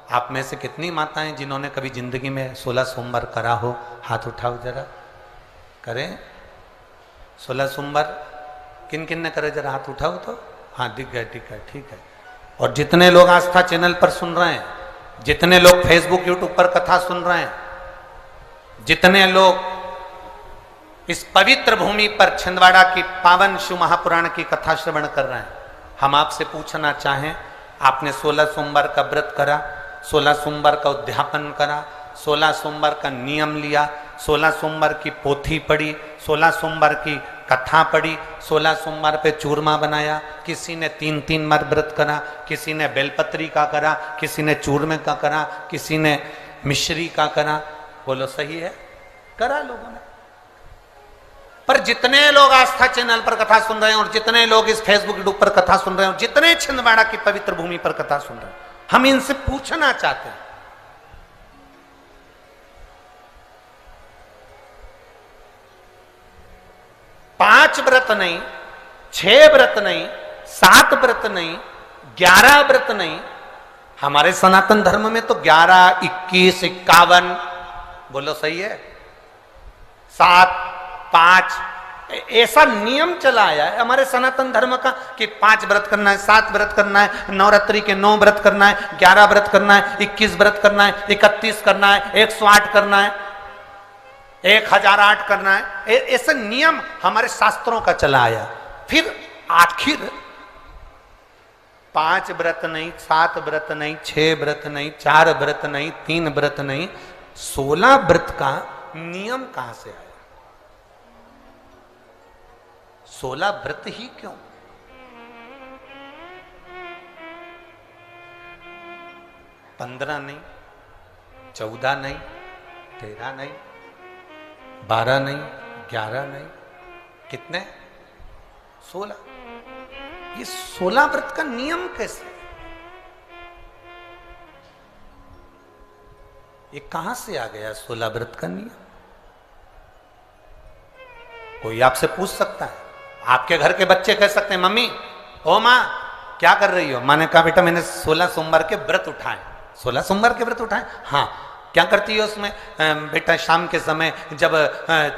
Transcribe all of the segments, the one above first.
आप में से कितनी माताएं जिन्होंने कभी जिंदगी में 16 सोमवार करा हो? हाथ उठाओ जरा, करें 16 सोमवार? किन किन ने करे जरा हाथ उठाओ तो। हाँ दिख गए, ठीक है, ठीक है। और जितने लोग आस्था चैनल पर सुन रहे हैं, जितने लोग फेसबुक यूट्यूब पर कथा सुन रहे हैं, जितने लोग इस पवित्र भूमि पर छिंदवाड़ा की पावन शिव महापुराण की कथा श्रवण कर रहे हैं, हम आपसे पूछना चाहें, आपने 16 सोमवार का व्रत करा, 16 सोमवार का उद्यापन करा, 16 सोमवार का नियम लिया, 16 सोमवार की पोथी पढ़ी, 16 सोमवार की कथा पढ़ी, 16 सोमवार पे चूरमा बनाया, किसी ने 3-3 बार व्रत करा, किसी ने बेलपत्री का करा, किसी ने चूरमे का करा, किसी ने मिश्री का करा। बोलो सही है? करा लोगों ने। पर जितने लोग आस्था चैनल पर कथा सुन रहे हैं और जितने लोग इस फेसबुक यूट्यूब पर कथा सुन रहे हैं, जितने छिंदवाड़ा की पवित्र भूमि पर कथा सुन रहे हैं, हम इनसे पूछना चाहते हैं, 5 व्रत नहीं, 6 व्रत नहीं, 7 व्रत नहीं, 11 व्रत नहीं, हमारे सनातन धर्म में तो 11, 21, 51, बोलो सही है, 7, 5, ऐसा नियम चला आया है हमारे सनातन धर्म का कि 5 व्रत करना है, 7 व्रत करना है, नवरात्रि के 9 व्रत करना है, 11 व्रत करना है, 21 व्रत करना है, 31 करना है, 108 करना है, 1008 करना है। ऐसे नियम हमारे शास्त्रों का चला आया। फिर आखिर 5 व्रत नहीं, 7 व्रत नहीं, 6 व्रत नहीं, 4 व्रत नहीं, 3 व्रत नहीं, 16 व्रत का नियम कहां से आया? 16 व्रत ही क्यों? 15 नहीं, 14 नहीं, 13 नहीं, 12 नहीं, 11 नहीं, कितने? 16। ये 16 व्रत का नियम कैसे? ये कहां से आ गया 16 व्रत का नियम? कोई आपसे पूछ सकता है, आपके घर के बच्चे कह सकते हैं, मम्मी, ओ माँ क्या कर रही हो? माँ ने कहा, बेटा मैंने 16 सोमवार के व्रत उठाए। 16 सोमवार के व्रत उठाए? हाँ। क्या करती है उसमें? बेटा शाम के समय जब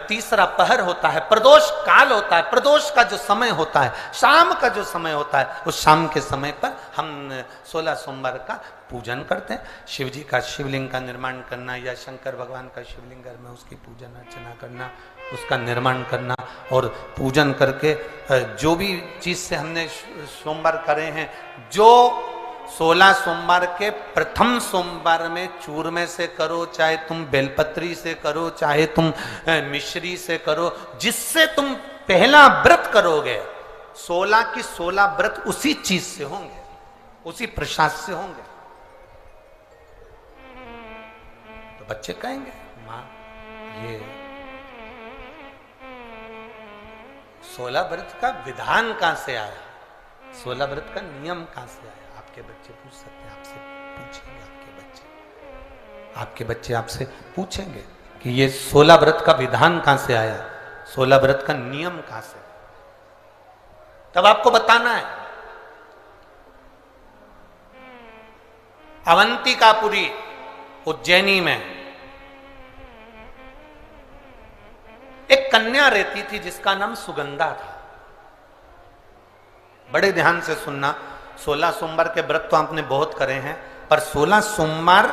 तीसरा पहर होता है, प्रदोष काल होता है, प्रदोष का जो समय होता है, शाम का जो समय होता है, उस शाम के समय पर हम 16 सोमवार का पूजन करते हैं। शिव जी का शिवलिंग का निर्माण करना या शंकर भगवान का शिवलिंग घर में उसकी पूजन अर्चना करना, उसका निर्माण करना और पूजन करके जो भी चीज से हमने सोमवार करे हैं, जो 16 सोमवार के प्रथम सोमवार में चूरमे से करो, चाहे तुम बेलपत्री से करो, चाहे तुम मिश्री से करो, जिससे तुम पहला व्रत करोगे, 16 की 16 व्रत उसी चीज से होंगे, उसी प्रसाद से होंगे। तो बच्चे कहेंगे, माँ ये 16 व्रत का विधान कहां से आया? 16 व्रत का नियम कहां से आया? आपके बच्चे पूछ सकते हैं, आपसे पूछेंगे, आपके बच्चे आपसे पूछेंगे कि ये 16 व्रत का विधान कहां से आया, 16 व्रत का नियम कहां से? तब आपको बताना है। अवंतिकापुरी उज्जैनी में एक कन्या रहती थी जिसका नाम सुगंधा था। बड़े ध्यान से सुनना, 16 सोमवार के व्रत तो आपने बहुत करे हैं, पर 16 सोमवार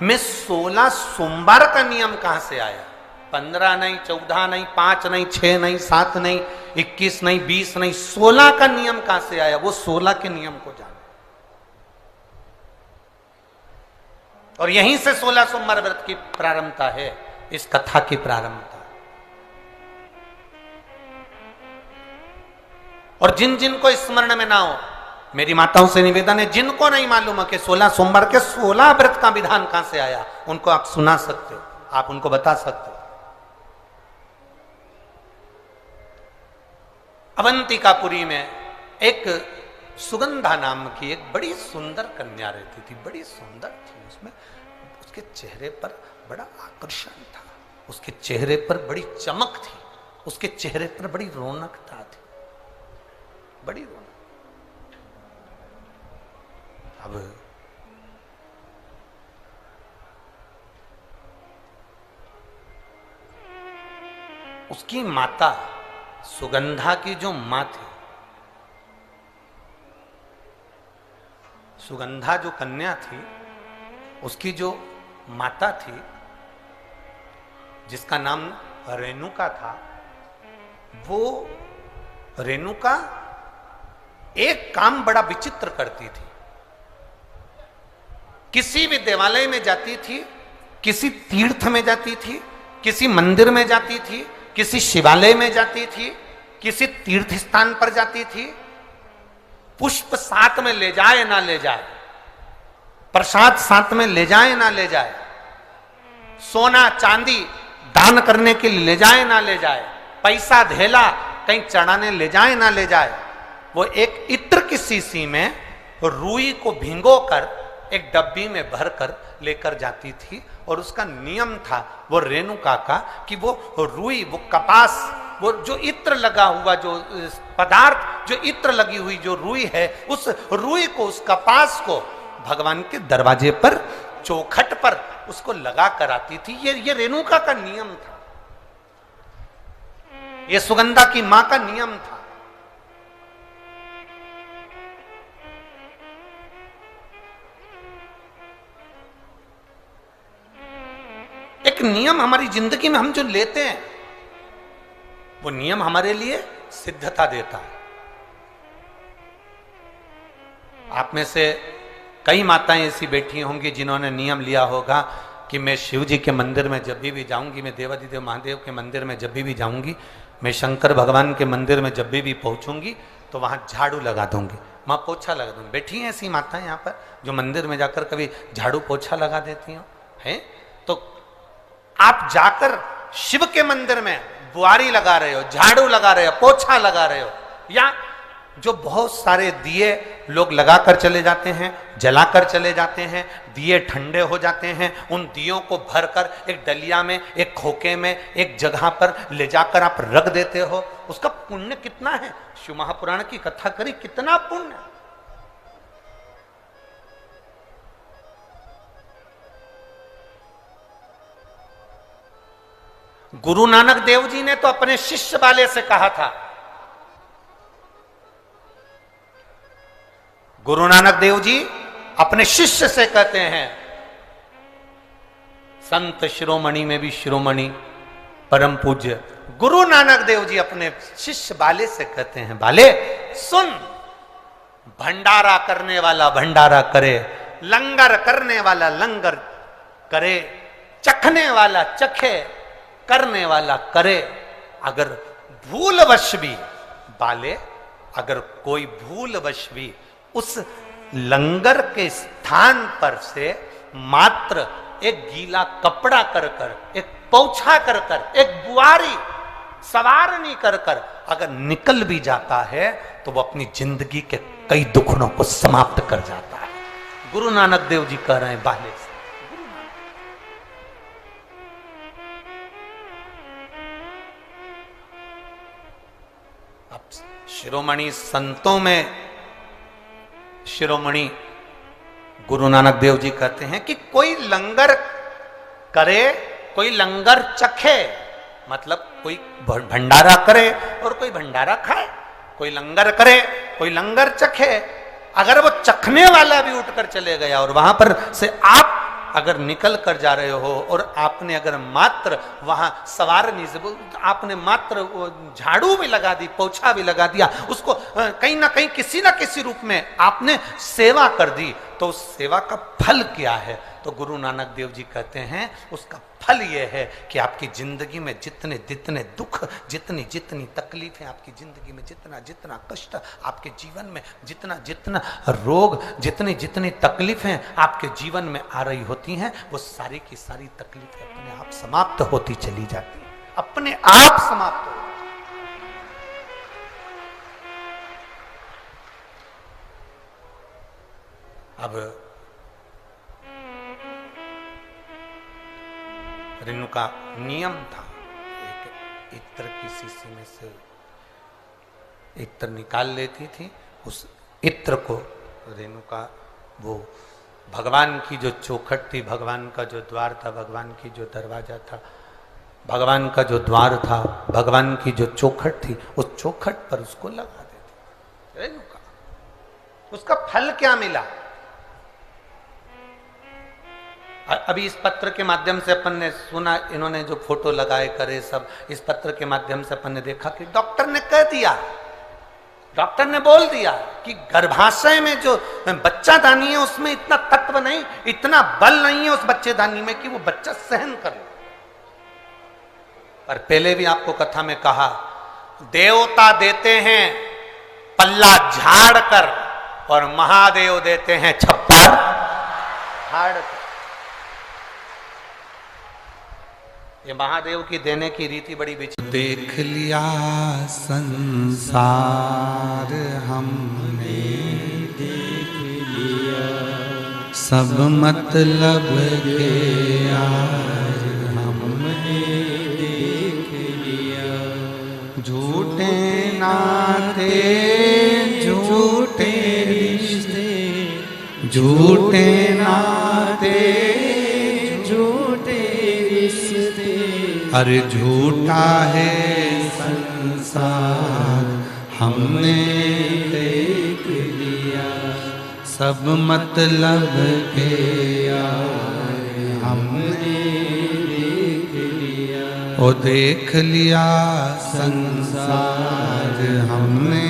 में 16 सोमवार का नियम कहां से आया? 15 नहीं, 14 नहीं, 5 नहीं, 6 नहीं, 7 नहीं, 21 नहीं, 20 नहीं, 16 का नियम कहां से आया? वो 16 के नियम को जाने। और यहीं से 16 सोमवार व्रत की प्रारंभता है, इस कथा की प्रारंभता। और जिन जिन को स्मरण में ना हो, मेरी माताओं से निवेदन है, जिनको नहीं मालूम है कि 16 सोमवार के 16 व्रत का विधान कहां से आया, उनको आप सुना सकते हो, आप उनको बता सकते हो। अवंतिकापुरी में एक सुगंधा नाम की एक बड़ी सुंदर कन्या रहती थी, बड़ी सुंदर थी। उसमें उसके चेहरे पर बड़ा आकर्षण था, उसके चेहरे पर बड़ी चमक थी, उसके चेहरे पर बड़ी रौनकता थी, बड़ी रौनक। अब उसकी माता सुगंधा की जो मां थी, सुगंधा जो कन्या थी, उसकी जो माता थी जिसका नाम रेणुका था, वो रेणुका एक काम बड़ा विचित्र करती थी। किसी भी देवालय में जाती थी, किसी तीर्थ में जाती थी, किसी मंदिर में जाती थी, किसी शिवालय में जाती थी, किसी तीर्थ स्थान पर जाती थी, पुष्प साथ में ले जाए ना ले जाए, प्रसाद साथ में ले जाए ना ले जाए, सोना चांदी दान करने के लिए ले जाए ना ले जाए, पैसा धेला कहीं चढ़ाने ले जाए ना ले जाए, वो एक इत्र की शीशी में रुई को भिंगोकर एक डब्बी में भरकर लेकर जाती थी। और उसका नियम था वो रेणुका का कि वो रुई, वो कपास, वो जो इत्र लगा हुआ जो पदार्थ, जो इत्र लगी हुई जो रुई है, उस रुई को, उस कपास को भगवान के दरवाजे पर, चौखट पर उसको लगा कर आती थी। ये रेणुका का नियम था, ये सुगंधा की मां का नियम था। एक नियम हमारी जिंदगी में हम जो लेते हैं, वो नियम हमारे लिए सिद्धता देता है। आप में से कई माताएं ऐसी बैठी होंगी जिन्होंने नियम लिया होगा कि मैं शिव जी के मंदिर में जब भी जाऊंगी, मैं देवाधिदेव महादेव के मंदिर में जब भी जाऊंगी, मैं शंकर भगवान के मंदिर में जब भी पहुंचूंगी तो वहां झाड़ू लगा दूंगी, वहां पोछा लगा दूंगी। बैठी हैं ऐसी माताएं यहाँ पर जो मंदिर में जाकर कभी झाड़ू पोछा लगा देती हो, हैं? तो आप जाकर शिव के मंदिर में बुआरी लगा रहे हो, झाड़ू लगा रहे हो, पोछा लगा रहे हो, या जो बहुत सारे दिए लोग लगाकर चले जाते हैं, जलाकर चले जाते हैं, दिए ठंडे हो जाते हैं, उन दियों को भरकर एक डलिया में, एक खोखे में, एक जगह पर ले जाकर आप रख देते हो, उसका पुण्य कितना है? शिव महापुराण की कथा करी, कितना पुण्य। गुरु नानक देव जी ने तो अपने शिष्य वाले से कहा था, गुरु नानक देव जी अपने शिष्य से कहते हैं, संत शिरोमणि में भी शिरोमणि परम पूज्य गुरु नानक देव जी अपने शिष्य बाले से कहते हैं, बाले सुन, भंडारा करने वाला भंडारा करे, लंगर करने वाला लंगर करे, चखने वाला चखे, करने वाला करे। अगर भूलवश भी, बाले, अगर कोई भूलवश भी उस लंगर के स्थान पर से मात्र एक गीला कपड़ा कर कर, एक पोछा कर कर, एक बुआरी सवारनी कर कर अगर निकल भी जाता है तो वो अपनी जिंदगी के कई दुखों को समाप्त कर जाता है। गुरु नानक देव जी कह रहे हैं बाले से। अब शिरोमणि संतों में शिरोमणि गुरु नानक देव जी कहते हैं कि कोई लंगर करे, कोई लंगर चखे, मतलब कोई भंडारा करे और कोई भंडारा खाए, कोई लंगर करे, कोई लंगर चखे। अगर वो चखने वाला भी उठकर चले गया और वहां पर से आप अगर निकल कर जा रहे हो और आपने अगर मात्र वहां सवारनी से आपने मात्र झाड़ू भी लगा दी, पोछा भी लगा दिया, उसको कहीं ना कहीं किसी ना किसी रूप में आपने सेवा कर दी, तो उस सेवा का फल क्या है? तो गुरु नानक देव जी कहते हैं उसका फल यह है कि आपकी जिंदगी में जितने जितने दुख, जितनी जितनी तकलीफें आपकी जिंदगी में, जितना जितना कष्ट आपके जीवन में, जितना जितना रोग, जितनी जितनी तकलीफें आपके जीवन में आ रही होती हैं, वो सारी की सारी तकलीफें अपने आप समाप्त होती चली जाती हैं, अपने आप समाप्त हो। अब रेणुका नियम था, एक इत्र की शीशी में से इत्र निकाल लेती थी, उस इत्र को रेणुका वो भगवान की जो चौखट थी, भगवान का जो द्वार था, भगवान की जो दरवाजा था, भगवान का जो द्वार था, भगवान की जो चौखट थी, उस चौखट पर उसको लगा देते। रेणुका, उसका फल क्या मिला? अभी इस पत्र के माध्यम से अपन ने सुना, इन्होंने जो फोटो लगाए करे सब, इस पत्र के माध्यम से अपन ने देखा कि डॉक्टर ने कह दिया, डॉक्टर ने बोल दिया कि गर्भाशय में जो बच्चादानी है उसमें इतना तत्व नहीं, इतना बल नहीं है उस बच्चेदानी में कि वो बच्चा सहन कर ले। पर पहले भी आपको कथा में कहा, देवता देते हैं पल्ला झाड़ कर और महादेव देते हैं छप्पर फाड़ कर। ये महादेव की देने की रीति बड़ी विचित्र। देख लिया संसार हमने, देख लिया सब मतलब के यार हमने, देख लिया झूठे नाते झूठे रिश्ते, झूठे नाते झूठे रिश्ते, अरे झूठा है संसार हमने देख लिया सब मतलब के यार हमने देख लिया, ओ देख लिया संसार हमने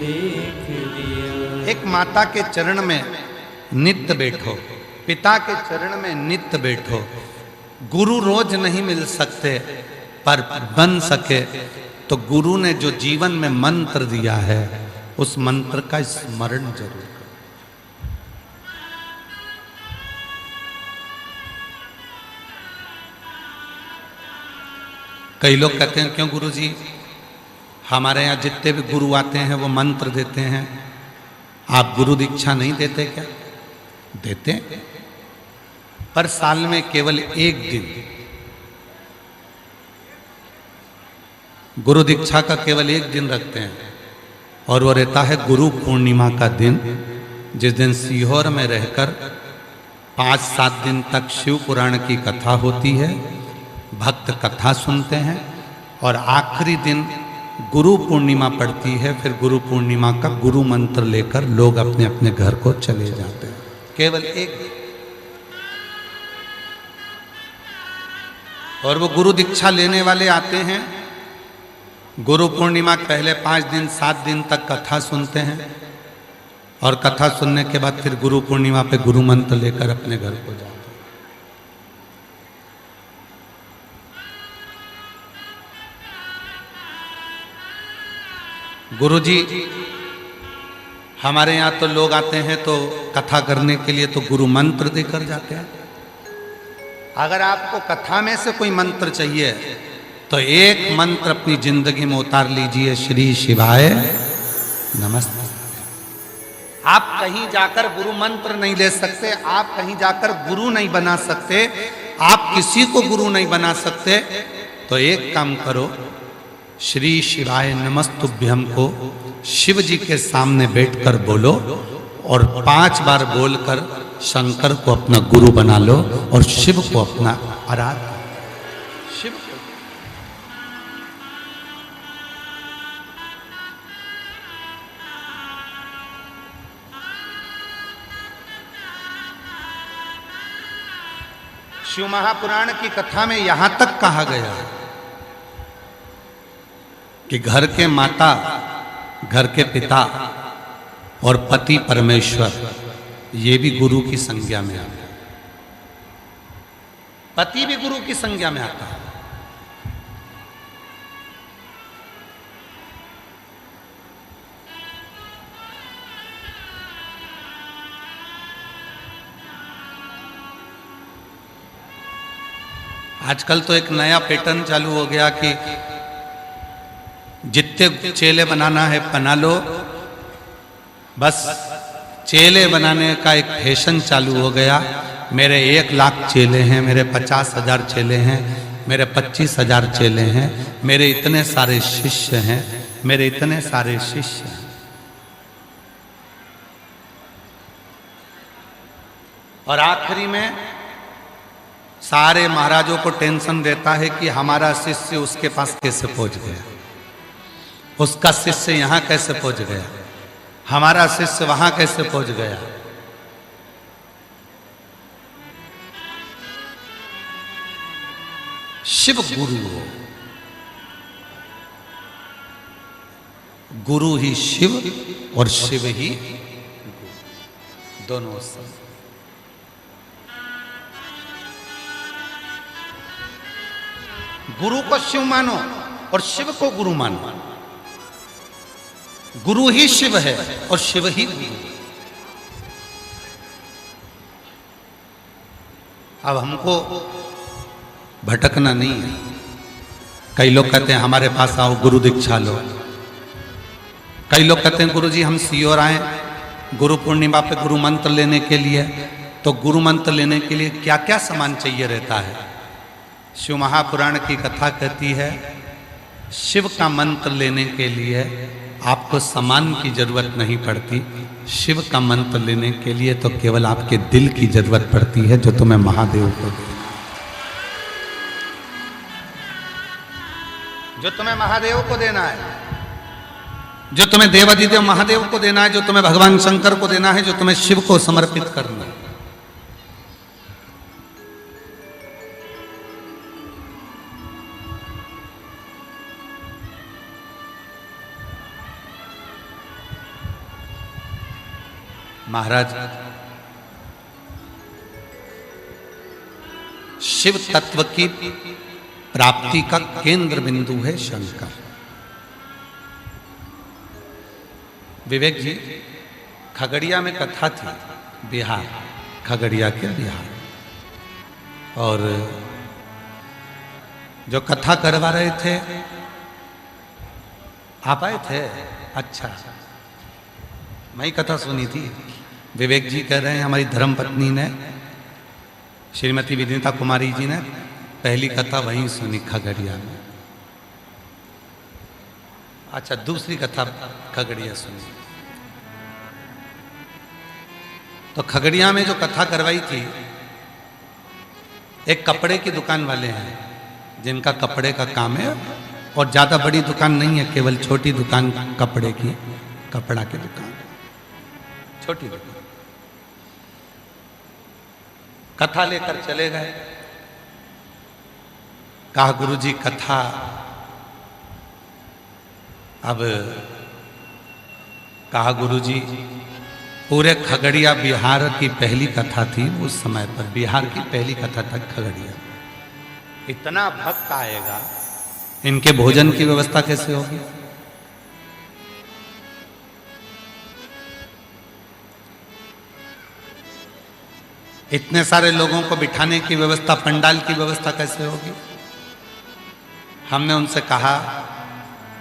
देख लिया। एक माता के चरण में नित्य बैठो, पिता के चरण में नित्य बैठो। गुरु रोज नहीं मिल सकते, पर बन सके तो गुरु ने जो जीवन में मंत्र दिया है उस मंत्र का स्मरण जरूर करो। कई लोग कहते हैं क्यों गुरुजी, हमारे यहाँ जितने भी गुरु आते हैं वो मंत्र देते हैं, आप गुरु दीक्षा नहीं देते क्या? देते हैं, पर साल में केवल एक दिन गुरु दीक्षा का केवल एक दिन रखते हैं, और वो रहता है गुरु पूर्णिमा का दिन, जिस दिन सीहोर में रहकर 5-7 दिन तक शिव पुराण की कथा होती है, भक्त कथा सुनते हैं, और आखिरी दिन गुरु पूर्णिमा पड़ती है। फिर गुरु पूर्णिमा का गुरु मंत्र लेकर लोग अपने अपने घर को चले जाते हैं, केवल एक। और वो गुरु दीक्षा लेने वाले आते हैं, गुरु पूर्णिमा पहले 5 दिन 7 दिन तक कथा सुनते हैं, और कथा सुनने के बाद फिर गुरु पूर्णिमा पे गुरु मंत्र लेकर अपने घर को जाते हैं। गुरुजी, हमारे यहाँ तो लोग आते हैं तो कथा करने के लिए तो गुरु मंत्र देकर जाते हैं। अगर आपको कथा में से कोई मंत्र चाहिए तो एक मंत्र अपनी जिंदगी में उतार लीजिए, श्री शिवाय नमस्ते। आप कहीं जाकर गुरु मंत्र नहीं ले सकते, आप कहीं जाकर गुरु नहीं बना सकते, आप किसी को गुरु नहीं बना सकते, तो एक काम करो, श्री शिवाय नमस्तुभ्यम को शिव जी के सामने बैठकर बोलो, और 5 बार बोलकर शंकर को अपना गुरु बना लो और शिव को अपना आराध्य। शिव को शिव महापुराण की कथा में यहां तक कहा गया है कि घर के माता, घर के पिता और पति परमेश्वर, ये भी गुरु की संज्ञा में आता है। पति भी गुरु की संज्ञा में आता है। आजकल तो एक नया पैटर्न चालू हो गया कि जितने चेले बनाना है बना लो, बस चेले बनाने का एक फैशन चालू हो गया। मेरे 1 लाख चेले हैं, मेरे 50,000 चेले हैं, मेरे 25,000 चेले हैं, मेरे इतने सारे शिष्य हैं, मेरे इतने सारे शिष्य हैं। और आखिरी में सारे महाराजों को टेंशन रहता है कि हमारा शिष्य उसके पास कैसे पहुंच गया, उसका शिष्य यहां कैसे पहुंच गया, हमारा शिष्य वहां कैसे पहुंच गया। शिव गुरु हो, गुरु ही शिव और शिव ही गुरु, दोनों सब। गुरु को शिव मानो और शिव को गुरु मानो। गुरु ही शिव है और शिव ही गुरु। अब हमको भटकना नहीं है। कई लोग कहते हैं हमारे पास आओ गुरु दीक्षा लो, कई लोग कहते हैं गुरु जी हम सीओर आए गुरु पूर्णिमा पे गुरु मंत्र लेने के लिए। तो गुरु मंत्र लेने के लिए क्या क्या सामान चाहिए रहता है? शिव महापुराण की कथा कहती है शिव का मंत्र लेने के लिए आपको सामान की जरूरत नहीं पड़ती। शिव का मंत्र लेने के लिए तो केवल आपके दिल की जरूरत पड़ती है, जो तुम्हें महादेव को देना, जो तुम्हें महादेव को देना है, जो तुम्हें देवाधिदेव महादेव को देना है, जो तुम्हें भगवान शंकर को देना है, जो तुम्हें शिव को समर्पित करना है। महाराज शिव तत्व की प्राप्ति का केंद्र बिंदु है शंकर। विवेक जी, खगड़िया में कथा थी, बिहार, खगड़िया के बिहार, और जो कथा करवा रहे थे आप आए थे? अच्छा, मैं ही कथा सुनी थी। विवेक जी कह रहे हैं हमारी धर्मपत्नी ने, श्रीमती विनीता कुमारी जी ने पहली कथा वहीं सुनी खगड़िया में। अच्छा, दूसरी कथा खगड़िया सुनी। तो खगड़िया में जो कथा करवाई थी, एक कपड़े की दुकान वाले हैं जिनका कपड़े का काम है, और ज्यादा बड़ी दुकान नहीं है, केवल छोटी दुकान कपड़े की, कपड़ा की दुकान, छोटी दुकान। कथा लेकर चले गए। कहा गुरुजी कथा, अब कहा गुरुजी पूरे खगड़िया बिहार की पहली कथा थी उस समय पर, बिहार की पहली कथा तक खगड़िया। इतना भक्त आएगा, इनके भोजन की व्यवस्था कैसे होगी? इतने सारे लोगों को बिठाने की व्यवस्था, पंडाल की व्यवस्था कैसे होगी? हमने उनसे कहा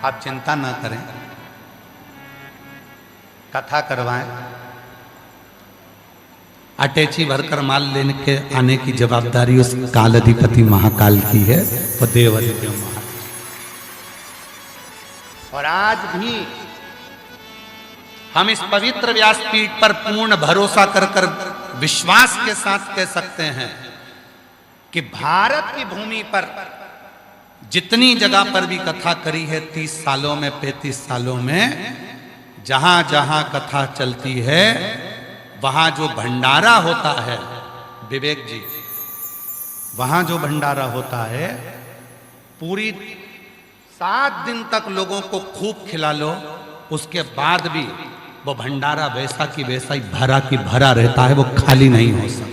आप चिंता ना करें, कथा करवाएं, अटैची भरकर माल लेने के आने की जवाबदारी उस काल अधिपति महाकाल की है, वो देव अधिदेव महाकाल। और आज भी हम इस पवित्र व्यासपीठ पर पूर्ण भरोसा कर विश्वास के साथ कह सकते हैं कि भारत की भूमि पर जितनी जगह पर भी कथा करी है 30 सालों में, 35 सालों में, जहां जहां कथा चलती है वहां जो भंडारा होता है, विवेक जी, वहां जो भंडारा होता है, पूरी 7 दिन तक लोगों को खूब खिला लो, उसके बाद भी वो भंडारा वैसा की वैसा ही भरा की भरा रहता है, वो खाली नहीं हो सकता।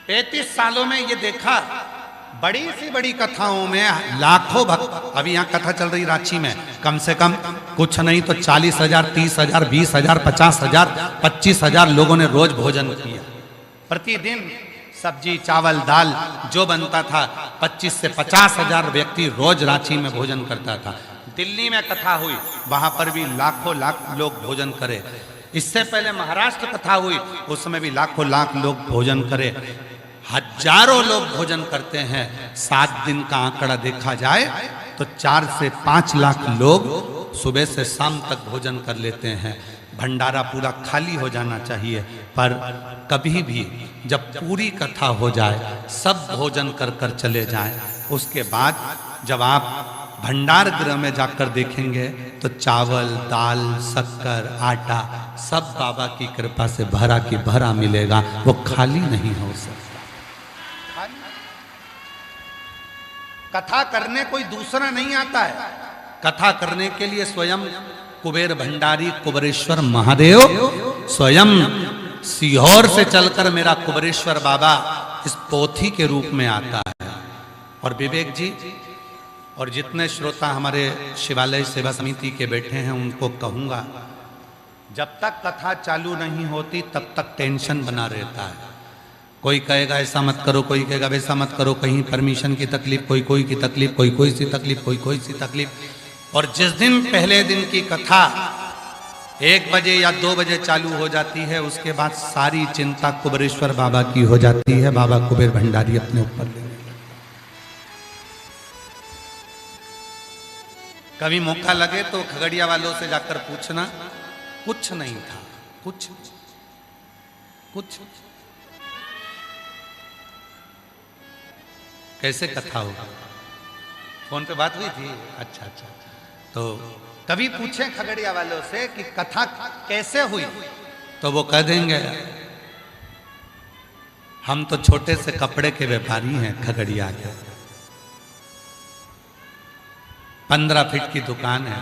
पैंतीस सालों में ये देखा, बड़ी सी बड़ी कथाओं में लाखों भक्त, अभी यहां कथा चल रही रांची में, कम से कम कुछ नहीं तो 40,000, 30,000, 20,000, 50,000, 25,000 लोगों ने रोज भोजन किया। प्रतिदिन सब्जी, चावल, दाल जो बनता था, 25 से 50,000 व्यक्ति रोज रांची में भोजन करता था। दिल्ली में कथा हुई, वहां पर भी लाखों लाख लोग भोजन करे। इससे पहले महाराष्ट्र कथा हुई, उसमें भी लाखों लाख लोग भोजन करे। हजारों लोग भोजन करते हैं। 7 दिन का आंकड़ा देखा जाए तो 4 से 5 लाख लोग सुबह से शाम तक भोजन कर लेते हैं, भंडारा पूरा खाली हो जाना चाहिए। पर कभी भी जब पूरी कथा हो जाए, सब भोजन कर कर चले जाएं, उसके बाद जब आप भंडार गृह में जाकर देखेंगे तो चावल, दाल, शक्कर, आटा सब बाबा की कृपा से भरा की भरा मिलेगा, वो खाली नहीं हो सकता। कथा करने कोई दूसरा नहीं आता है, कथा करने के लिए स्वयं कुबेर भंडारी कुबेरेश्वर महादेव स्वयं सीहोर से चलकर मेरा कुबेरेश्वर बाबा इस पोथी के रूप में आता है। और विवेक जी और जितने श्रोता हमारे शिवालय सेवा समिति के बैठे हैं उनको कहूंगा, जब तक कथा चालू नहीं होती तब तक टेंशन बना रहता है। कोई कहेगा ऐसा मत करो, कोई कहेगा वैसा मत करो, कहीं परमिशन की तकलीफ, कोई की तकलीफ, कोई सी तकलीफ, कोई सी तकलीफ। और जिस दिन पहले दिन की कथा 1 बजे या 2 बजे चालू हो जाती है, उसके बाद सारी चिंता कुबेरेश्वर बाबा की हो जाती है, बाबा कुबेर भंडारी अपने ऊपर ले। कभी मौका लगे तो खगड़िया वालों से जाकर पूछना, कुछ नहीं था, कुछ कैसे कथा होगी। फोन पे बात हुई थी, अच्छा। तो कभी पूछें खगड़िया वालों से कि कथा कैसे हुई, तो वो कह देंगे हम तो छोटे से कपड़े के व्यापारी हैं खगड़िया के, 15 फीट की दुकान है,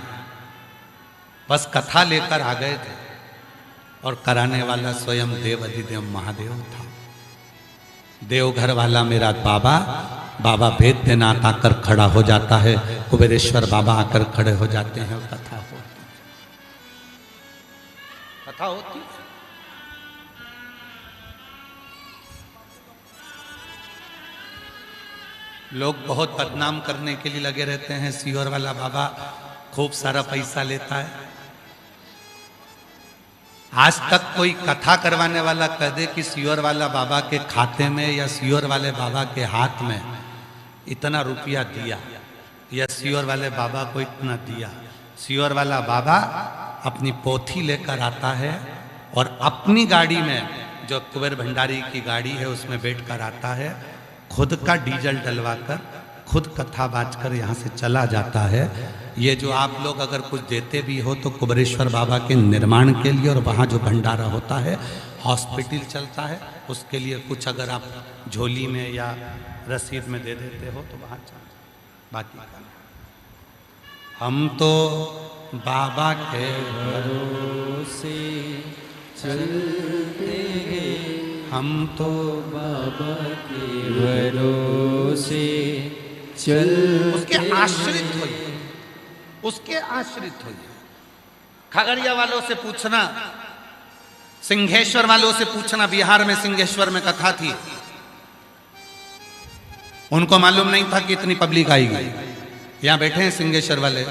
बस कथा लेकर आ गए थे और कराने वाला स्वयं देव अधिदेव महादेव था। देवघर वाला मेरा बाबा वैद्यनाथ आकर खड़ा हो जाता है, कुबेरेश्वर बाबा आकर खड़े हो जाते हैं और कथा होती है। लोग बहुत बदनाम करने के लिए लगे रहते हैं, सीहोर वाला बाबा खूब सारा पैसा लेता है। आज तक कोई कथा करवाने वाला कह दे कि सीहोर वाला बाबा के खाते में या सीहोर वाले बाबा के हाथ में इतना रुपया दिया या सीहोर वाले बाबा को इतना दिया। सीहोर वाला बाबा अपनी पोथी लेकर आता है और अपनी गाड़ी में, जो कुबेर भंडारी की गाड़ी है उसमें बैठकर आता है, खुद का डीजल डलवाकर खुद कथा बाजकर यहाँ से चला जाता है। ये जो आप लोग अगर कुछ देते भी हो तो कुबेरेश्वर बाबा के निर्माण के लिए, और वहाँ जो भंडारा होता है, हॉस्पिटल चलता है, उसके लिए कुछ अगर आप झोली में या रसीद में दे देते हो तो वहाँ चल। बाकी हम तो बाबा के भरोसे चलते हैं, हम तो बाबा के भरोसे चल। उसके आश्रित होइए, उसके आश्रित होइए। खगड़िया वालों से पूछना, सिंहेश्वर वालों से पूछना, बिहार में सिंहेश्वर में कथा थी, उनको मालूम नहीं था कि इतनी पब्लिक आएगी। यहाँ बैठे हैं सिंहेश्वर वाले,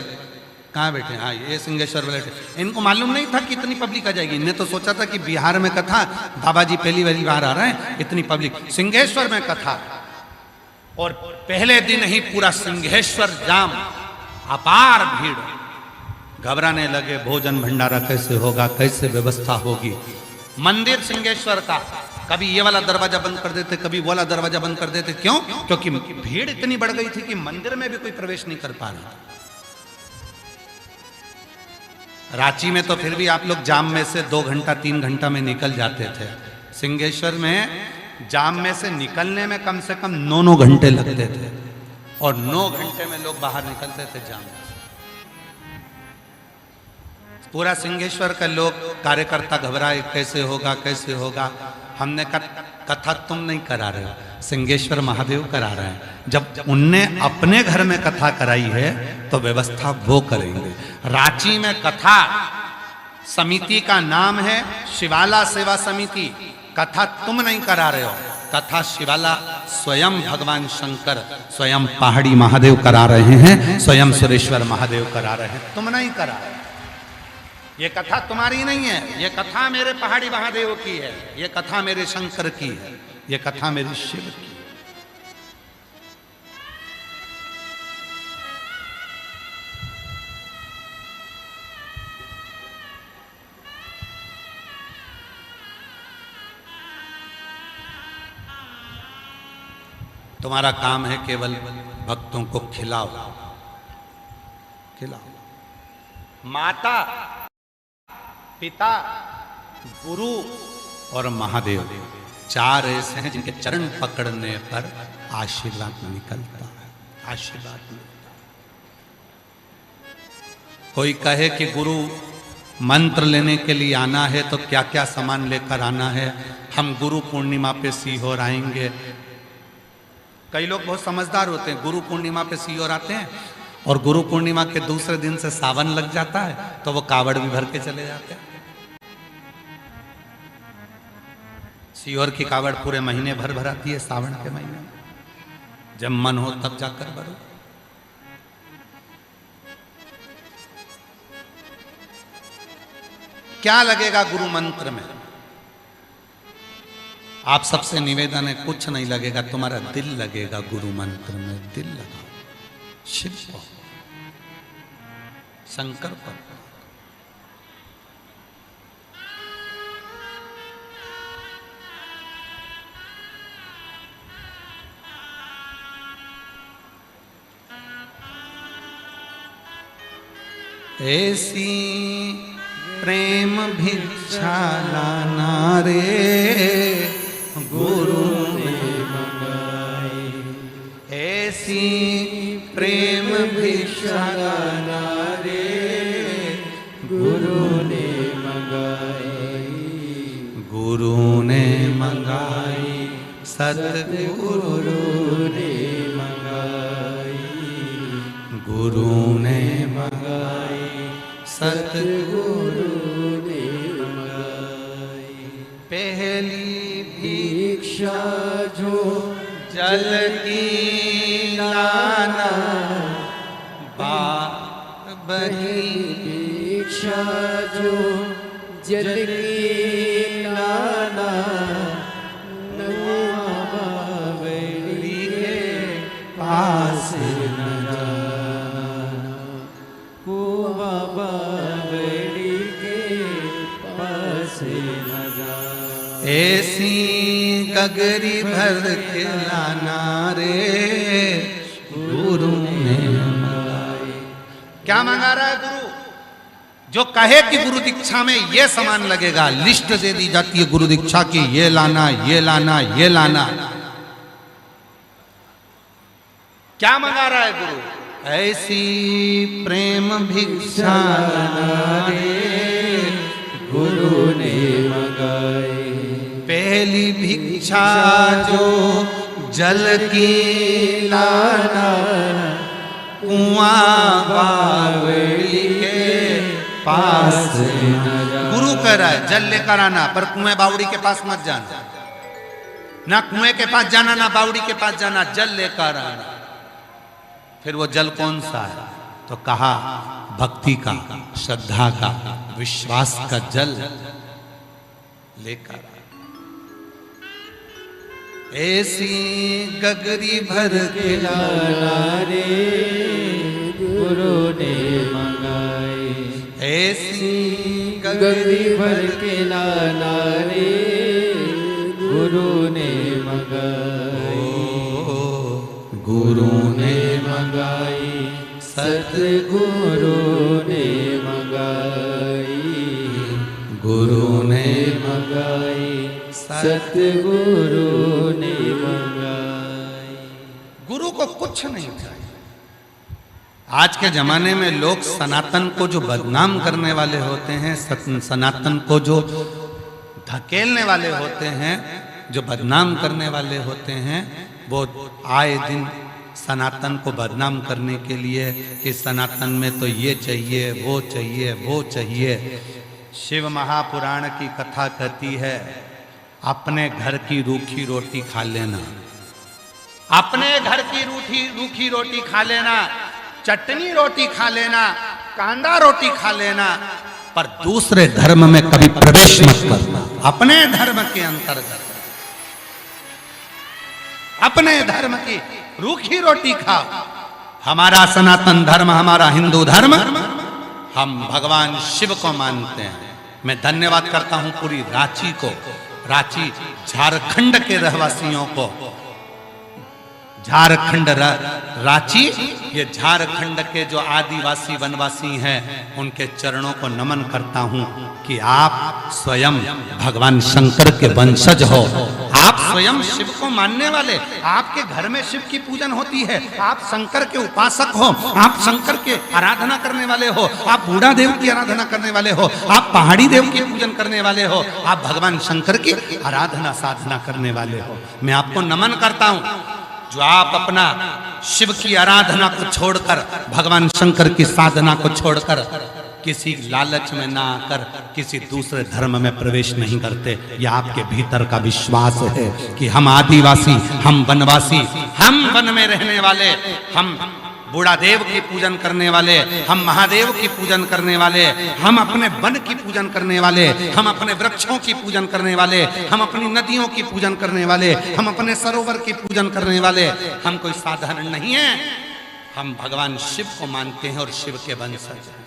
कहाँ बैठे हैं? हाँ, ये सिंहेश्वर वाले। इनको मालूम नहीं था कि इतनी पब्लिक आ जाएगी। इन्हें तो सोचा था कि बिहार में कथा, बाबा जी पहली बार आ रहे हैं, इतनी पब्लिक। सिंहेश्वर में कथा, और पहले दिन ही पूरा सिंहेश्वर जाम, अपार भीड़। घबराने लगे, भोजन भंडारा कैसे होगा, कैसे व्यवस्था होगी। मंदिर सिंहेश्वर का कभी ये वाला दरवाजा बंद कर देते, कभी वो वाला दरवाजा बंद कर देते। क्यों? क्योंकि भीड़ इतनी बढ़ गई थी कि मंदिर में भी कोई प्रवेश नहीं कर पा रहा था। रांची में तो फिर भी आप लोग जाम में से 2 घंटा 3 घंटा में निकल जाते थे। सिंहेश्वर में जाम में से निकलने में कम से कम 9 घंटे लगते थे, और 9 घंटे में लोग बाहर निकलते थे जाम में। पूरा सिंहेश्वर का लोग कार्यकर्ता घबराए, कैसे होगा कैसे होगा। हमने कथा तुम नहीं करा रहे हो, सिंहेश्वर महादेव करा रहे हैं। जब उनने अपने घर में कथा कराई है तो व्यवस्था वो करेंगे। रांची में कथा समिति का नाम है शिवाला सेवा समिति। कथा तुम नहीं करा रहे हो, कथा शिवाला स्वयं भगवान शंकर, स्वयं पहाड़ी महादेव करा रहे हैं, स्वयं सुरेश्वर महादेव करा रहे हैं, तुम नहीं करा रहे। ये कथा तुम्हारी नहीं है, ये कथा मेरे पहाड़ी महादेव की है, ये कथा मेरे शंकर की है, ये कथा मेरे शिव की है। तुम्हारा काम है केवल भक्तों को खिलाओ खिलाओ। माता, पिता, गुरु और महादेव, चार ऐसे हैं जिनके चरण पकड़ने पर आशीर्वाद निकलता है, आशीर्वाद मिलता है। कोई कहे कि गुरु मंत्र लेने के लिए आना है तो क्या क्या सामान लेकर आना है, हम गुरु पूर्णिमा पे सीहोर आएंगे। कई लोग बहुत समझदार होते हैं, गुरु पूर्णिमा पे सीहोर आते हैं और गुरु पूर्णिमा के दूसरे दिन से सावन लग जाता है तो वो कावड़ भी भर के चले जाते हैं। सीहोर की कावड़ पूरे महीने भर भराती है, सावन के महीने में जब मन हो तब जाकर भरो। क्या लगेगा गुरु मंत्र में? आप सबसे निवेदन है, कुछ नहीं लगेगा, तुम्हारा दिल लगेगा गुरु मंत्र में। दिल लगाओ, शिव को, शंकर पर। ऐसी प्रेम भिक्षा लाना रे गुरु ने मंगाई, ऐसी प्रेम भिक्षा लाना रे गुरु ने मंगाई, गुरु ने मंगाई, सतगुरु ने मंगाई, गुरु ने मंगाई, सतगुरु ने मंगाई। पहली भिक्षा जो जल की लाना, बाप बही भिक्षा जो जल की लाना, बावली के पास न जाना, कुआ बावली के पास न जाना। ऐसी गगरी भर के लाना रे गुरु ने मंगाई। क्या मंगा रहा है गुरु? जो कहे कि गुरु दीक्षा में ये सामान लगेगा, लिस्ट दे दी जाती है गुरु दीक्षा की, ये लाना, ये लाना, ये लाना। क्या मंगा रहा है गुरु? ऐसी प्रेम भिक्षा रे गुरु ने मंगाई। पहली भिक्षा जो जल की लाना, कुआं बावली के पास गुरु कह रहा है जल लेकर आना, पर कुएं बावड़ी के पास मत जाना। ना कुएं के पास जाना, ना बावड़ी के पास जाना, जल लेकर आना। फिर वो जल कौन सा है? तो कहा भक्ति का, श्रद्धा का, विश्वास का जल लेकर। ऐसी गगरी भर के लाना रे गुरु ने मंगाई। ऐसी गगरी भर के लाना रे गुरु ने मंगाई। गुरु ने मंगाई, सतगुरु ने मंगाई, गुरु ने मंगाई, सतगुरु ने मंगाई। गुरु को कुछ नहीं चाहिए। आज के जमाने में लोग सनातन को जो बदनाम करने वाले होते हैं, सनातन को जो धकेलने वाले होते हैं, जो बदनाम करने वाले होते हैं, वो आए दिन सनातन को बदनाम करने के लिए कि सनातन में तो ये चाहिए, वो चाहिए, वो चाहिए। शिव महापुराण की कथा कहती है, अपने घर की रूखी रोटी खा लेना, अपने घर की रूखी रोटी खा लेना, चटनी रोटी खा लेना, कांदा रोटी खा लेना, पर दूसरे धर्म में कभी प्रवेश मत करना। अपने धर्म के अंतर्गत अपने धर्म की रूखी रोटी खाओ। हमारा सनातन धर्म, हमारा हिंदू धर्म, हम भगवान शिव को मानते हैं। मैं धन्यवाद करता हूं पूरी रांची को, रांची झारखंड के रहवासियों को, झारखंड रांची, ये झारखंड के जो आदिवासी वनवासी हैं उनके चरणों को नमन करता हूं कि आप स्वयं भगवान शंकर के वंशज हो, आप स्वयं शिव को मानने वाले, आपके घर में शिव की पूजन होती है, आप शंकर के उपासक हो, आप शंकर के आराधना करने वाले हो, आप बूढ़ा देव की आराधना करने वाले हो, आप पहाड़ी देव की पूजन करने वाले हो, आप भगवान शंकर की आराधना साधना करने वाले हो। मैं आपको नमन करता हूं जो आप अपना शिव की आराधना को छोड़कर, भगवान शंकर की साधना को छोड़कर किसी लालच में ना आकर किसी दूसरे धर्म में प्रवेश नहीं करते। यह आपके भीतर का विश्वास है कि हम आदिवासी, हम वनवासी, हम वन में रहने वाले, हम बूढ़ा देव की पूजन करने वाले, हम महादेव की पूजन करने वाले, हम अपने वन की पूजन करने वाले, हम अपने वृक्षों की पूजन करने वाले, हम अपनी नदियों की पूजन करने वाले, हम अपने सरोवर की पूजन करने वाले, हम कोई साधारण नहीं है, हम भगवान शिव को मानते हैं और शिव के वंशज हैं।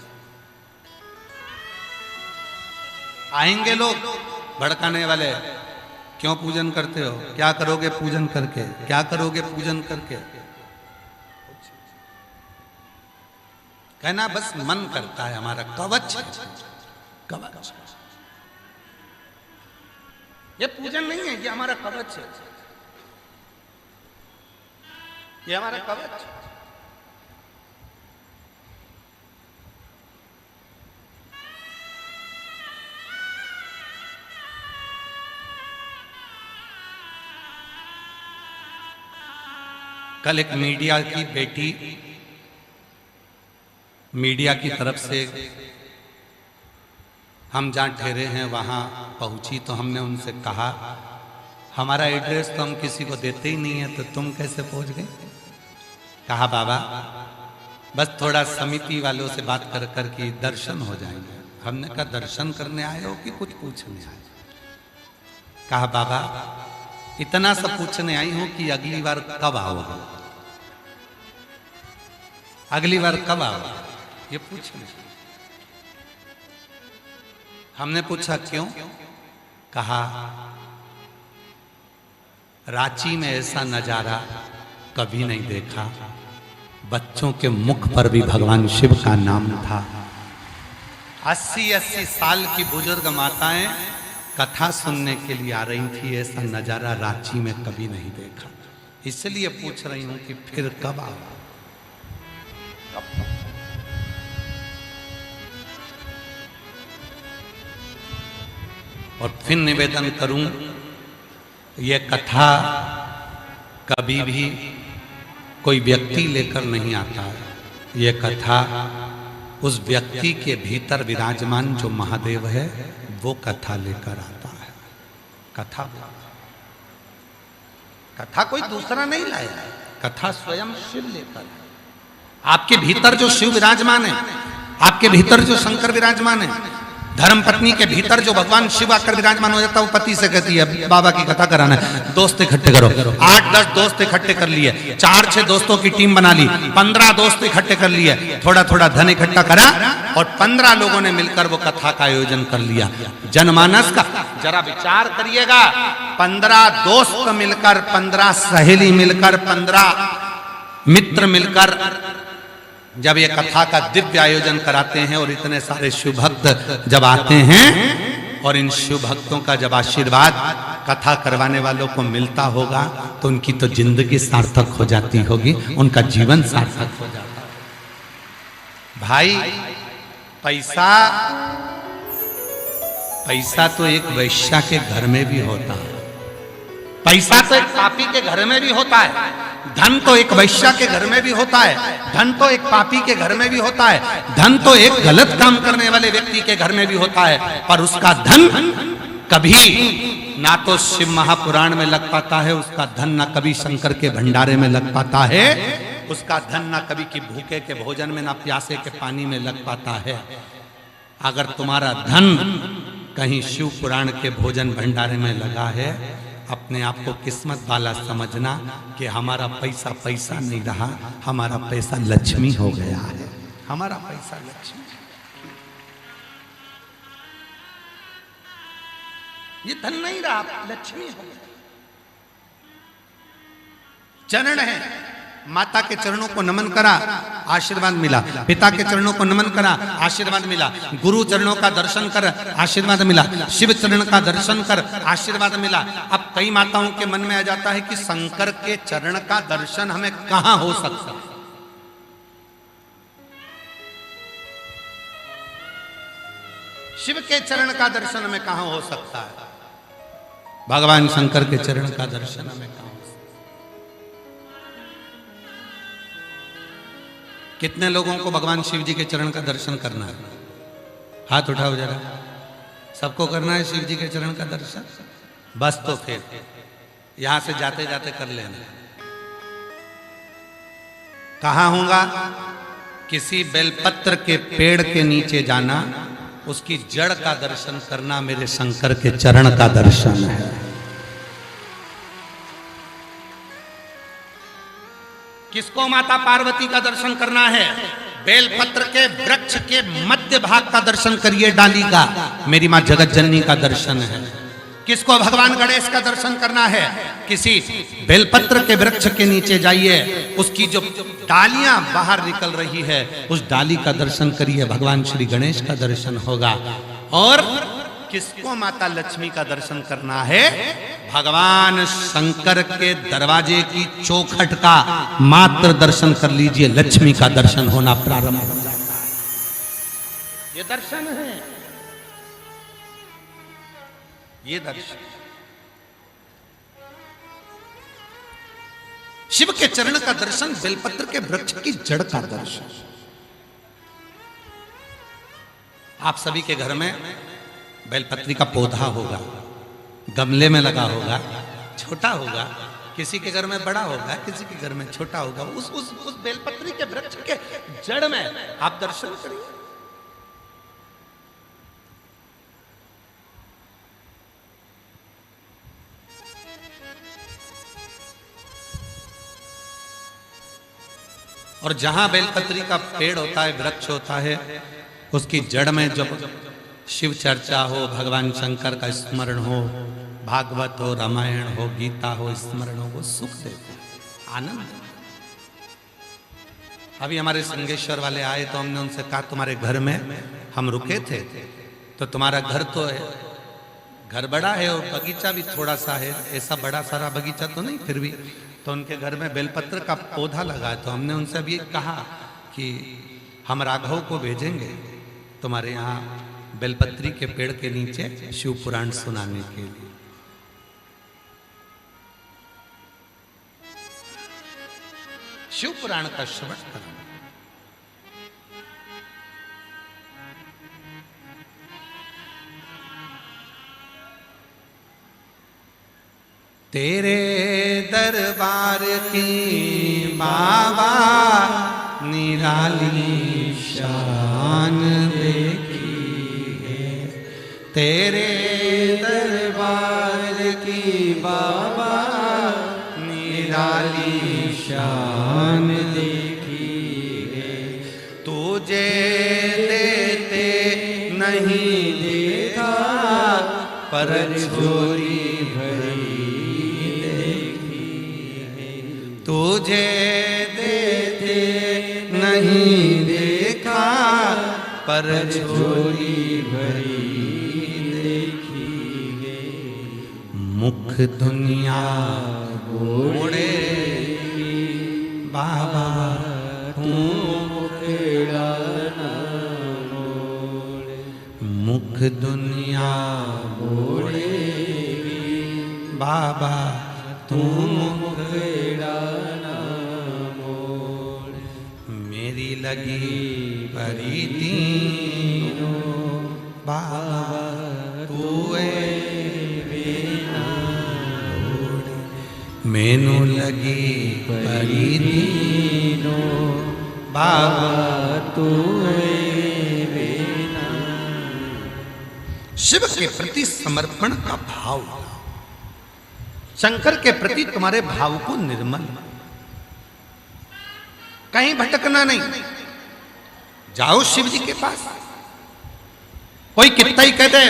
आएंगे लोग भड़काने वाले, क्यों पूजन करते हो, क्या करोगे पूजन करके, क्या करोगे पूजन करके, कहना बस मन करता है, हमारा कवच, कवच, ये पूजन नहीं है, ये हमारा कवच है, ये हमारा कवच। कल एक मीडिया की बेटी मीडिया की तरफ से हम जहाँ ठहरे हैं वहाँ पहुँची तो हमने उनसे कहा हमारा एड्रेस तो हम किसी को देते ही नहीं है, तो तुम कैसे पहुँच गए। कहा बाबा बस थोड़ा समिति वालों से बात कर कर के दर्शन हो जाएंगे। हमने कहा दर्शन करने आए हो कि कुछ पूछने आए। कहा बाबा इतना सब पूछने आई हूं कि अगली बार कब आओगे, अगली बार कब आओगे, ये पूछने। हमने पूछा क्यों। कहा रांची में ऐसा नजारा कभी नहीं देखा, बच्चों के मुख पर भी भगवान शिव का नाम था। 80-80 साल की बुजुर्ग माताएं कथा सुनने के लिए आ रही थी, ऐसा नजारा रांची में कभी नहीं देखा। इसलिए पूछ रही हूं कि फिर कब आओ। और फिर निवेदन करूं, यह कथा कभी भी कोई व्यक्ति लेकर नहीं आता है, यह कथा उस व्यक्ति के भीतर विराजमान जो महादेव है वो कथा लेकर आता है। कथा कोई दूसरा नहीं लाया, कथा स्वयं शिव लेकर है। आपके भीतर जो शिव विराजमान है, आपके भीतर जो शंकर विराजमान है, धर्म पत्नी के भीतर जो भगवान शिव आकर विराजमान हो जाता है, वो पति से कहती है बाबा की कथा कराना है, दोस्त इकट्ठे करो। 8-10 दोस्त इकट्ठे कर लिए, 4-6 दोस्तों की टीम बना ली, 15 दोस्त इकट्ठे कर लिए, थोड़ा थोड़ा धन इकट्ठा करा और 15 लोगों ने मिलकर वो कथा का आयोजन कर लिया। जनमानस का जरा विचार करिएगा, 15 दोस्त मिलकर, 15 सहेली मिलकर, 15 मित्र मिलकर जब ये कथा का दिव्य आयोजन कराते हैं और इतने सारे शिव भक्त जब आते हैं और इन शिव भक्तों का जब आशीर्वाद कथा करवाने वालों को मिलता होगा तो उनकी तो जिंदगी सार्थक हो जाती होगी, उनका जीवन सार्थक हो जाता है। भाई पैसा तो एक वैश्या के घर में भी होता है, पैसा तो एक पापी के घर में भी होता है, धन तो एक वैश्या के घर में भी होता है, धन तो एक पापी के घर में भी होता है, धन तो एक गलत काम करने वाले व्यक्ति के घर में भी होता है, पर उसका धन कभी ना तो शिव महापुराण में लग पाता है, उसका धन ना कभी शंकर के भंडारे में लग पाता है, उसका धन ना कभी की भूखे के भोजन में ना प्यासे के पानी में लग पाता है। अगर तुम्हारा धन कहीं शिव पुराण के भोजन भंडारे में लगा है, अपने आप को किस्मत वाला समझना कि हमारा पैसा पैसा नहीं रहा, हमारा पैसा लक्ष्मी हो गया है, हमारा पैसा लक्ष्मी। ये धन नहीं रहा, लक्ष्मी हो गया। चरण है, माता के चरणों को नमन करा, आशीर्वाद मिला। पिता के चरणों को नमन करा, आशीर्वाद मिला। गुरु चरणों का दर्शन कर, आशीर्वाद मिला। शिव चरण का दर्शन कर, आशीर्वाद मिला। अब कई माताओं के मन में आ जाता है कि शंकर के चरण का दर्शन हमें कहां हो सकता है? शिव के चरण का दर्शन हमें कहां हो सकता है? भगवान शंकर के चरण का दर्शन हमें कहां हो सकता है? कितने लोगों को भगवान शिव जी के चरण का दर्शन करना है? हाथ उठाओ जरा। सबको करना है शिव जी के चरण का दर्शन? बस तो फिर यहां से जाते जाते कर लेना। कहां होगा? किसी बेलपत्र के पेड़ के नीचे जाना, उसकी जड़ का दर्शन करना मेरे शंकर के चरण का दर्शन है। किसको माता पार्वती का दर्शन करना है? बेलपत्र के वृक्ष के मध्य भाग का दर्शन करिए, डाली का, मेरी मां जगत जननी का दर्शन है। किसको भगवान गणेश का दर्शन करना है? किसी बेलपत्र के वृक्ष के नीचे जाइए, उसकी जो डालियां बाहर निकल रही है उस डाली का दर्शन करिए, भगवान श्री गणेश का दर्शन होगा। और किसको माता लक्ष्मी का दर्शन करना है? भगवान शंकर के दरवाजे की चौखट का मात्र दर्शन कर लीजिए, लक्ष्मी का दर्शन होना प्रारंभ हो जाता है। ये दर्शन है, ये दर्शन। शिव के चरण का दर्शन, बेलपत्र के वृक्ष की जड़ का दर्शन। आप सभी के घर में बेलपत्री का पौधा होगा, गमले में लगा होगा, छोटा होगा, किसी के घर में बड़ा होगा, किसी के घर में छोटा होगा। उस बेलपत्री के वृक्ष के जड़ में आप दर्शन करिए। और जहां बेलपत्री का पेड़ होता है, वृक्ष होता है, उसकी जड़ में जब शिव चर्चा हो, भगवान शंकर का स्मरण हो, भागवत हो, रामायण हो, गीता हो, स्मरण हो, वो सुख देता है, आनंद। अभी हमारे संगेश्वर वाले आए तो हमने उनसे कहा तुम्हारे घर में हम रुके थे, तो तुम्हारा घर तो है, घर बड़ा है और बगीचा भी थोड़ा सा है, ऐसा बड़ा सारा बगीचा तो नहीं, फिर भी तो उनके घर में बेलपत्र का पौधा लगा है। तो हमने उनसे अभी कहा कि हम राघव को भेजेंगे तुम्हारे यहाँ बेलपत्री के पेड़ के नीचे शिव पुराण सुनाने के लिए। शिव पुराण का श्रवण करना। तेरे दरबार की बाबा निराली शान देखी है, तेरे दरबार की बाबा निराली शान देखी है। तुझे देते नहीं देखा पर चोरी तुझे देते नहीं देखा पर चोरी भरी देखी है। मुख दुनिया मोड़े बाबा तू मुखेड़ा ना मोड़े, मुख दुनिया मोड़े बाबा तू मुखेड़ा ना मोड़े। मेरी लगी परी तीनों बाबा तू बिना मोड़े, मैनू लगी परी तीनों बाबा तू बिना। शिव के प्रति समर्पण का भाव, शंकर के प्रति तुम्हारे भाव को निर्मल, कहीं भटकना नहीं। जाओ शिव जी के पास। कोई कितना ही कह दे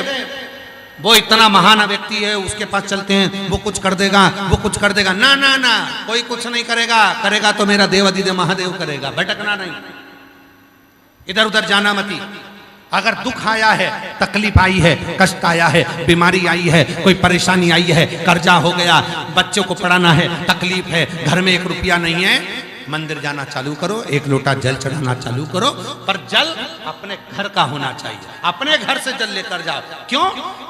वो इतना महान व्यक्ति है, उसके पास चलते हैं, वो कुछ कर देगा, वो कुछ कर देगा। ना ना ना, कोई कुछ नहीं करेगा, करेगा तो मेरा देव अधिदेव महादेव करेगा। भटकना नहीं, इधर उधर जाना मती। अगर दुख आया है, तकलीफ आई है, कष्ट आया है, बीमारी आई है, कोई परेशानी आई है, कर्जा हो गया, बच्चों को पढ़ाना है, तकलीफ है, घर में 1 रुपया नहीं है, मंदिर जाना चालू करो, 1 लोटा जल चढ़ाना चालू करो, पर जल अपने घर का होना चाहिए। अपने घर से जल लेकर जाओ। क्यों?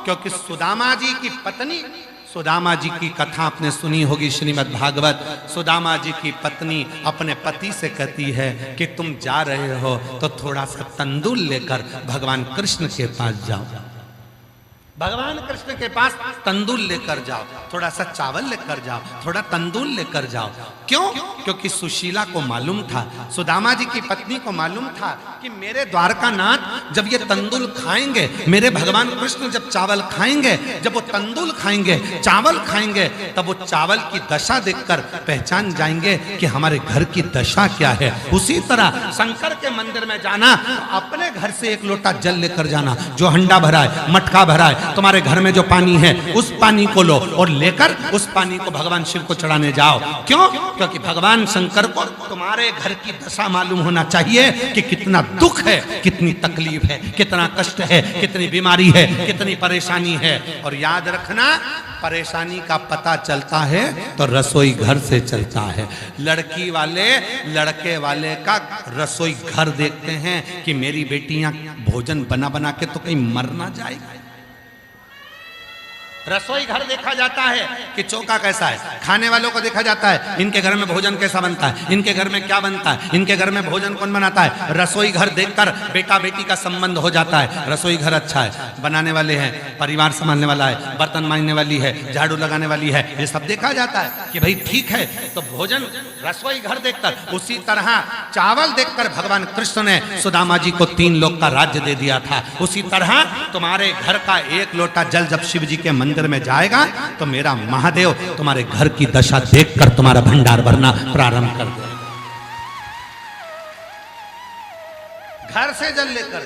क्योंकि सुदामा जी की पत्नी, सुदामा जी की कथा आपने सुनी होगी श्रीमद् भागवत। सुदामा जी की पत्नी अपने पति से कहती है कि तुम जा रहे हो तो थोड़ा सा तंदूर लेकर भगवान कृष्ण के पास जाओ, भगवान कृष्ण के पास तंदूर लेकर जाओ, थोड़ा सा चावल लेकर जाओ, थोड़ा तंदूर लेकर जाओ। क्यों? क्योंकि सुशीला को मालूम था, सुदामा जी की पत्नी को मालूम था कि मेरे द्वारकानाथ जब ये तंदूर खाएंगे, मेरे भगवान कृष्ण जब चावल खाएंगे, जब वो तंदूर खाएंगे, चावल खाएंगे, तब वो चावल की दशा देखकर पहचान जाएंगे कि हमारे घर की दशा क्या है। उसी तरह शंकर के मंदिर में जाना, अपने घर से 1 लोटा जल लेकर जाना, जो हंडा भरा है, मटका भरा है, तुम्हारे घर में जो पानी है उस पानी को लो और लेकर उस पानी को भगवान शिव को चढ़ाने जाओ। क्यों? क्योंकि भगवान शंकर को तुम्हारे घर की दशा मालूम होना चाहिए कि कितना दुख है, कितनी तकलीफ है, कितना कष्ट है, कितनी बीमारी है, कितनी परेशानी है। और याद रखना, परेशानी का पता चलता है तो रसोई घर से चलता है। लड़की वाले लड़के वाले का रसोई घर देखते हैं कि मेरी बेटियां भोजन बना बना के तो कहीं मर ना जाएगी। रसोई घर देखा जाता है कि चौका कैसा है, खाने वालों को देखा जाता है इनके घर में भोजन कैसा बनता है, इनके घर में क्या बनता है, इनके घर में भोजन कौन बनाता है। रसोई घर देखकर बेटा बेटी का संबंध हो जाता है। रसोई घर अच्छा है, बनाने वाले हैं, परिवार संभालने वाला है, बर्तन मांजने वाली है, झाड़ू लगाने वाली है, ये सब देखा जाता है कि भाई ठीक है। तो भोजन रसोई घर देखकर, उसी तरह चावल देखकर भगवान कृष्ण ने सुदामा जी को 3 लोक का राज्य दे दिया था। उसी तरह तुम्हारे घर का 1 लोटा जल जब शिव जी के मंदिर में जाएगा तो मेरा महादेव तुम्हारे घर की दशा देखकर तुम्हारा भंडार भरना प्रारंभ कर दे। घर से जल लेकर,